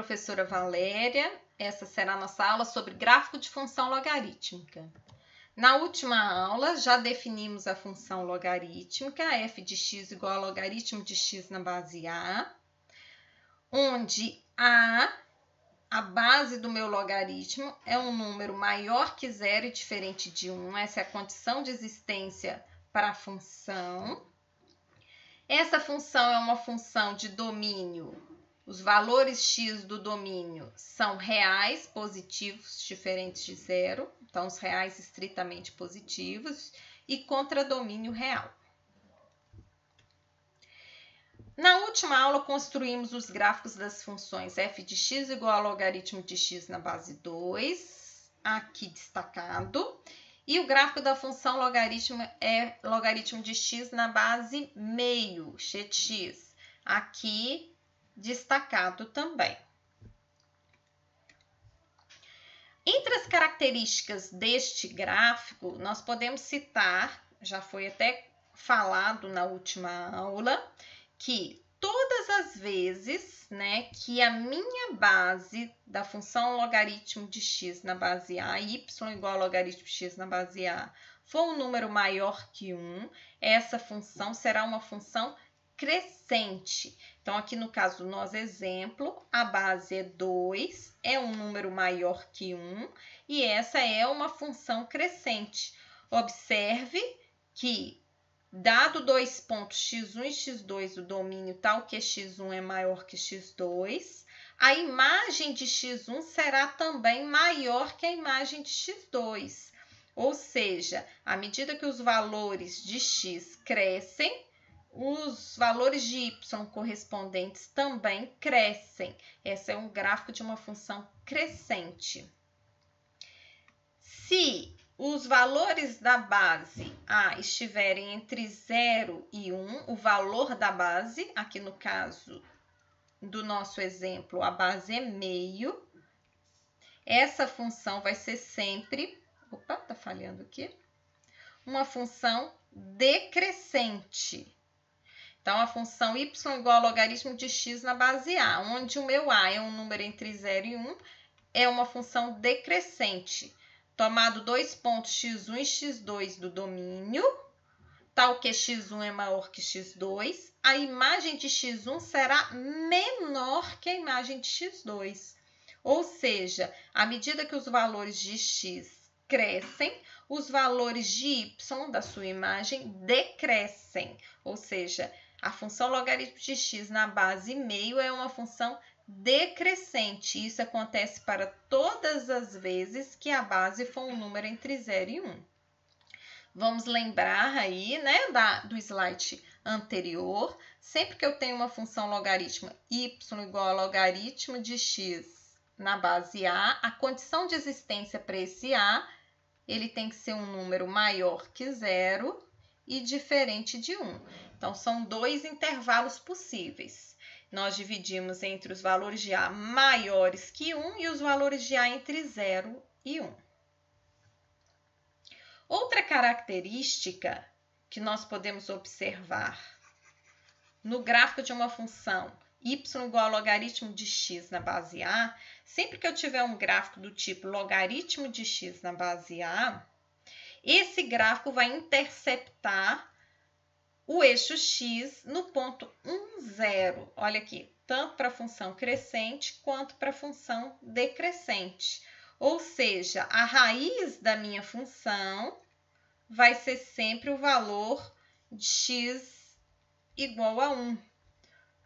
professora Valéria. Essa será a nossa aula sobre gráfico de função logarítmica. Na última aula, já definimos a função logarítmica, f de x igual a logaritmo de x na base a, onde a base do meu logaritmo é um número maior que zero e diferente de 1. Essa é a condição de existência para a função. Essa função é uma função de domínio. Os valores x do domínio são reais, positivos, diferentes de zero. Então, os reais estritamente positivos e contradomínio real. Na última aula, construímos os gráficos das funções f de x igual a logaritmo de x na base 2, aqui destacado. E o gráfico da função logaritmo é logaritmo de x na base meio, x, aqui destacado também. Entre as características deste gráfico, nós podemos citar, já foi até falado na última aula, que todas as vezes, que a minha base da função logaritmo de x na base a, y igual a logaritmo de x na base a, for um número maior que 1, essa função será uma função crescente. Então, aqui no caso do nosso exemplo, a base é 2, é um número maior que 1, e essa é uma função crescente. Observe que, dado dois pontos x1 e x2 do domínio tal que x1 é maior que x2, a imagem de x1 será também maior que a imagem de x2. Ou seja, à medida que os valores de x crescem, os valores de y correspondentes também crescem. Esse é um gráfico de uma função crescente. Se os valores da base a estiverem entre 0 e 1, o valor da base, aqui no caso do nosso exemplo, a base é meio, essa função vai ser sempre, tá falhando aqui, uma função decrescente. Então, a função y igual a logaritmo de x na base a, onde o meu a é um número entre 0 e 1, é uma função decrescente. Tomado dois pontos x1 e x2 do domínio, tal que x1 é maior que x2, a imagem de x1 será menor que a imagem de x2. Ou seja, à medida que os valores de x crescem, os valores de y da sua imagem decrescem. Ou seja, a função logaritmo de x na base meio é uma função decrescente. Isso acontece para todas as vezes que a base for um número entre 0 e 1. Vamos lembrar aí, do slide anterior, sempre que eu tenho uma função logaritmo y igual a logaritmo de x na base a condição de existência para esse a, ele tem que ser um número maior que 0 e diferente de 1. Então, são dois intervalos possíveis. Nós dividimos entre os valores de a maiores que 1 e os valores de a entre 0 e 1. Outra característica que nós podemos observar no gráfico de uma função y igual a logaritmo de x na base a, sempre que eu tiver um gráfico do tipo logaritmo de x na base a, esse gráfico vai interceptar o eixo x no ponto 1, 0. Olha aqui, tanto para a função crescente quanto para a função decrescente. Ou seja, a raiz da minha função vai ser sempre o valor de x igual a 1.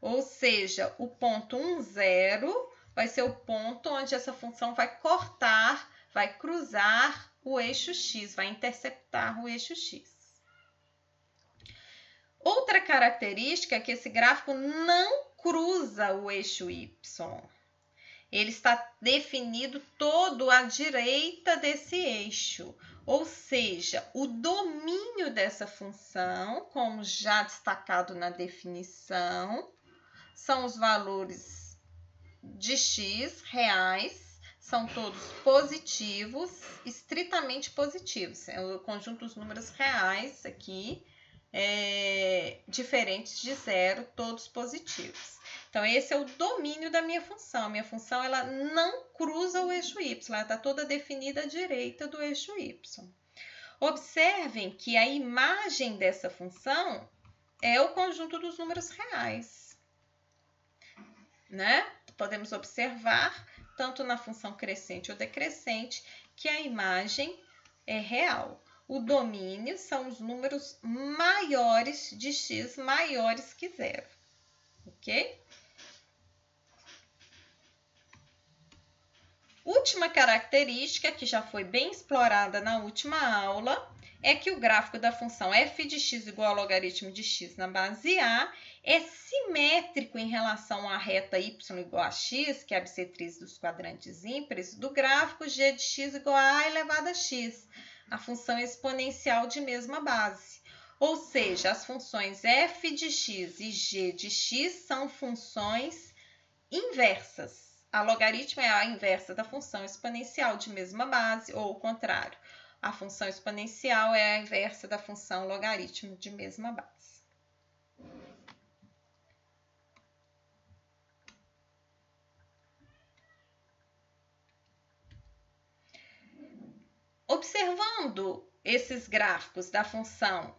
Ou seja, o ponto 1, 0 vai ser o ponto onde essa função vai cortar, vai cruzar o eixo x, vai interceptar o eixo x. Outra característica é que esse gráfico não cruza o eixo y. Ele está definido todo à direita desse eixo. Ou seja, o domínio dessa função, como já destacado na definição, são os valores de x reais, são todos positivos, estritamente positivos. É o conjunto dos números reais aqui, diferentes de 0, todos positivos. Então, esse é o domínio da minha função. Minha função ela não cruza o eixo y, ela está toda definida à direita do eixo y. Observem que a imagem dessa função é o conjunto dos números reais, né? Podemos observar, tanto na função crescente ou decrescente, que a imagem é real. O domínio são os números maiores de x, maiores que zero, ok? Última característica, que já foi bem explorada na última aula, é que o gráfico da função f de x igual ao logaritmo de x na base a é simétrico em relação à reta y igual a x, que é a bissetriz dos quadrantes ímpares, do gráfico g de x igual a elevado a x, a função exponencial de mesma base. Ou seja, as funções f de x e g de x são funções inversas. A logaritmo é a inversa da função exponencial de mesma base, ou o contrário. A função exponencial é a inversa da função logaritmo de mesma base. Observando esses gráficos da função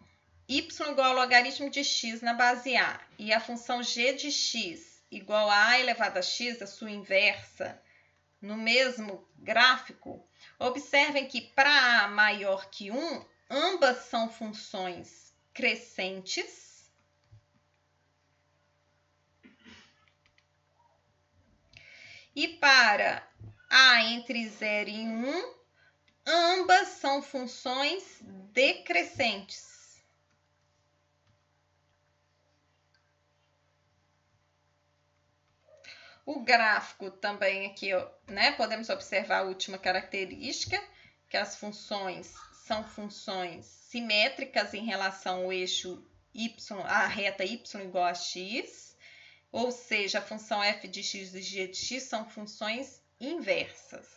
y igual ao logaritmo de x na base a e a função g de x igual a elevado a x, a sua inversa, no mesmo gráfico, observem que para a maior que 1, ambas são funções crescentes. E para a entre 0 e 1, ambas são funções decrescentes. O gráfico também aqui, né, podemos observar a última característica, que as funções são funções simétricas em relação ao eixo y, a reta y igual a x, ou seja, a função f de x e g de x são funções inversas.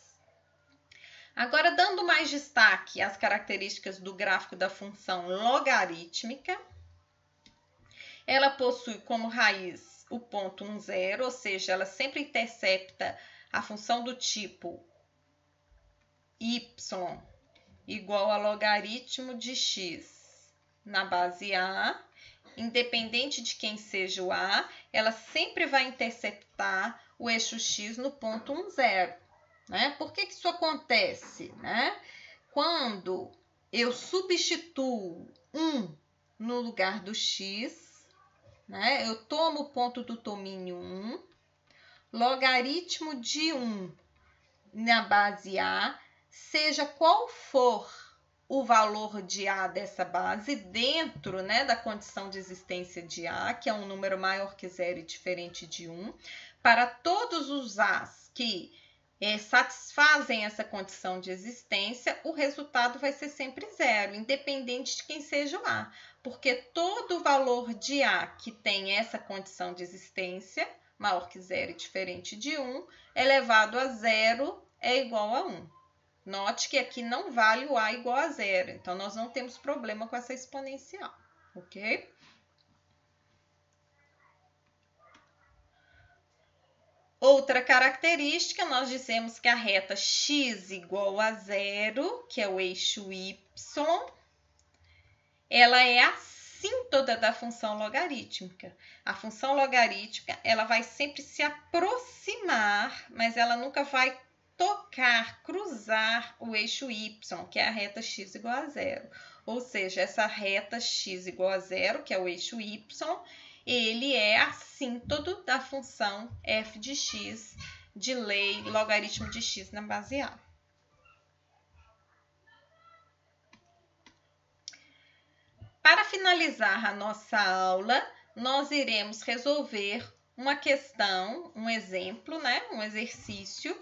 Agora, dando mais destaque às características do gráfico da função logarítmica, ela possui como raiz o ponto 1, 0, ou seja, ela sempre intercepta a função do tipo y igual a logaritmo de x na base a, independente de quem seja o a, ela sempre vai interceptar o eixo x no ponto 1, 0. Né? Por que isso acontece? Né? Quando eu substituo 1 no lugar do x, né? Eu tomo o ponto do domínio 1, logaritmo de 1 na base A, seja qual for o valor de A dessa base, dentro, né, da condição de existência de A, que é um número maior que 0 e diferente de 1, para todos os A's que satisfazem essa condição de existência, o resultado vai ser sempre 0, independente de quem seja o A, porque todo valor de A que tem essa condição de existência, maior que 0 e diferente de 1, elevado a 0 é igual a 1. Note que aqui não vale o A igual a 0, então nós não temos problema com essa exponencial, ok? Outra característica, nós dizemos que a reta x igual a 0, que é o eixo y, ela é a assíntota da função logarítmica. A função logarítmica, ela vai sempre se aproximar, mas ela nunca vai tocar, cruzar o eixo y, que é a reta x igual a 0. Ou seja, essa reta x igual a 0, que é o eixo y, ele é assíntoto da função f de x de lei logaritmo de x na base a. Para finalizar a nossa aula, nós iremos resolver uma questão, um exemplo, né? Um exercício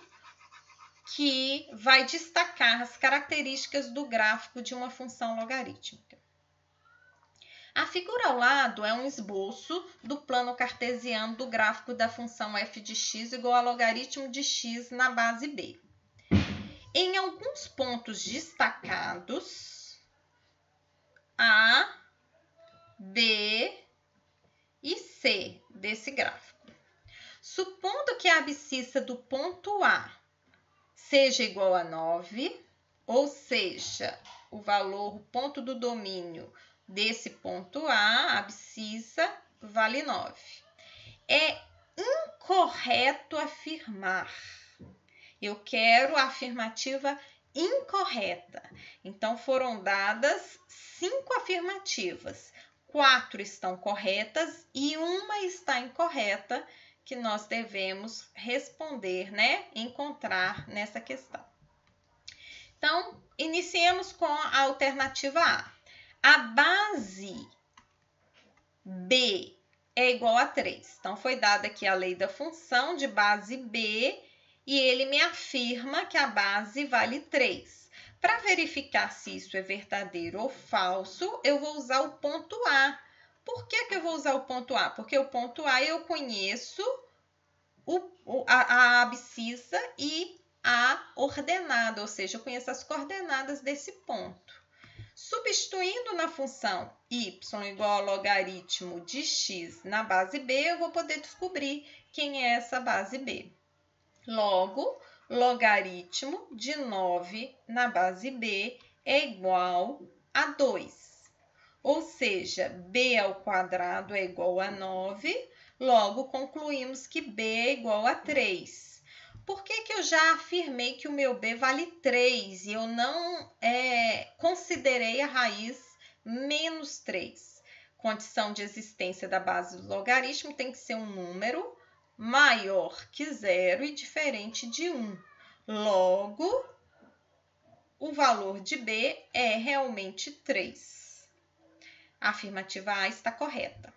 que vai destacar as características do gráfico de uma função logarítmica. A figura ao lado é um esboço do plano cartesiano do gráfico da função f de x igual a logaritmo de x na base b. Em alguns pontos destacados, A, B e C desse gráfico, Supondo que a abscissa do ponto A seja igual a 9, ou seja, o valor, o ponto do domínio desse ponto A, a abscissa, vale 9. É incorreto afirmar. Eu quero a afirmativa incorreta. Então, foram dadas 5 afirmativas. 4 estão corretas e uma está incorreta, que nós devemos responder, né? Encontrar nessa questão. Então, iniciemos com a alternativa A. A base B é igual a 3. Então, foi dada aqui a lei da função de base B e ele me afirma que a base vale 3. Para verificar se isso é verdadeiro ou falso, eu vou usar o ponto A. Por que eu vou usar o ponto A? Porque o ponto A eu conheço a abscissa e a ordenada, ou seja, eu conheço as coordenadas desse ponto. Substituindo na função y igual ao logaritmo de x na base b, eu vou poder descobrir quem é essa base b. Logo, logaritmo de 9 na base b é igual a 2. Ou seja, b ao quadrado é igual a 9, logo concluímos que b é igual a 3. Por que eu já afirmei que o meu b vale 3 e eu não considerei a raiz menos 3? Condição de existência da base do logaritmo tem que ser um número maior que 0 e diferente de 1. Logo, o valor de b é realmente 3. A afirmativa A está correta.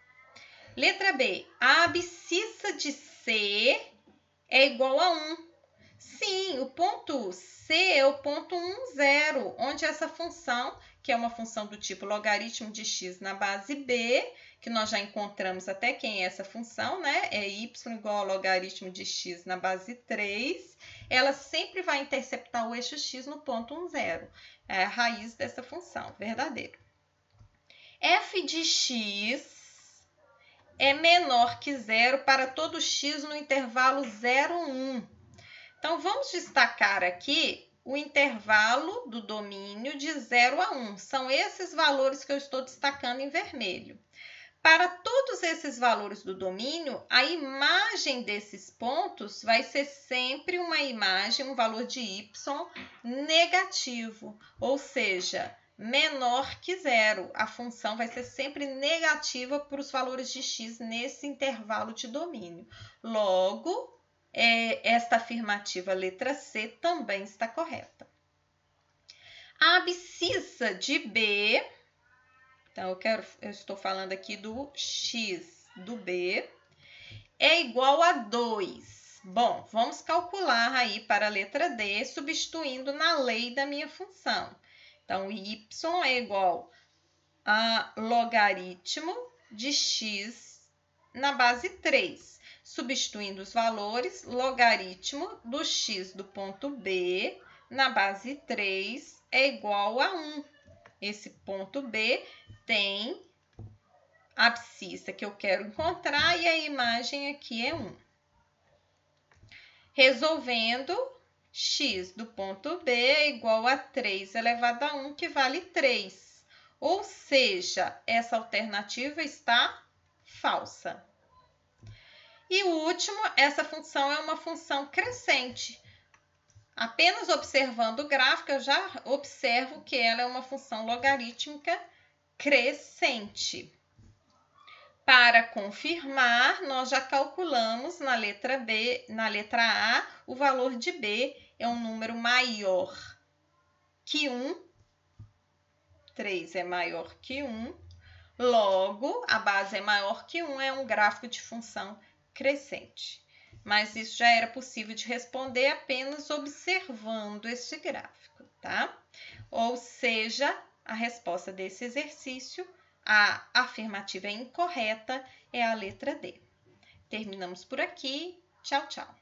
Letra B. A abscissa de C é igual a 1. Sim, o ponto C é o ponto 1, 0, onde essa função, que é uma função do tipo logaritmo de x na base B, que nós já encontramos até quem é essa função, né? É y igual ao logaritmo de x na base 3. Ela sempre vai interceptar o eixo x no ponto 1, 0. É a raiz dessa função, verdadeiro. F de x é menor que 0 para todo x no intervalo 0, 1. Então, vamos destacar aqui o intervalo do domínio de 0 a 1. São esses valores que eu estou destacando em vermelho. Para todos esses valores do domínio, a imagem desses pontos vai ser sempre uma imagem, um valor de y negativo, ou seja, menor que 0. A função vai ser sempre negativa para os valores de x nesse intervalo de domínio. Logo, esta afirmativa letra C também está correta. A abscissa de B, então eu estou falando aqui do x do B, é igual a 2. Bom, vamos calcular aí para a letra D, substituindo na lei da minha função. Então, y é igual a logaritmo de x na base 3. Substituindo os valores, logaritmo do x do ponto B na base 3 é igual a 1. Esse ponto B tem a abscissa que eu quero encontrar e a imagem aqui é 1. Resolvendo, x do ponto B é igual a 3 elevado a 1, que vale 3. Ou seja, essa alternativa está falsa. E o último, essa função é uma função crescente. Apenas observando o gráfico, eu já observo que ela é uma função logarítmica crescente. Para confirmar, nós já calculamos na letra B, na letra A, o valor de B é um número maior que 1. 3 é maior que 1. Logo, a base é maior que 1, é um gráfico de função crescente. Mas isso já era possível de responder apenas observando este gráfico, tá? Ou seja, a resposta desse exercício, a afirmativa incorreta, é a letra D. Terminamos por aqui. Tchau, tchau.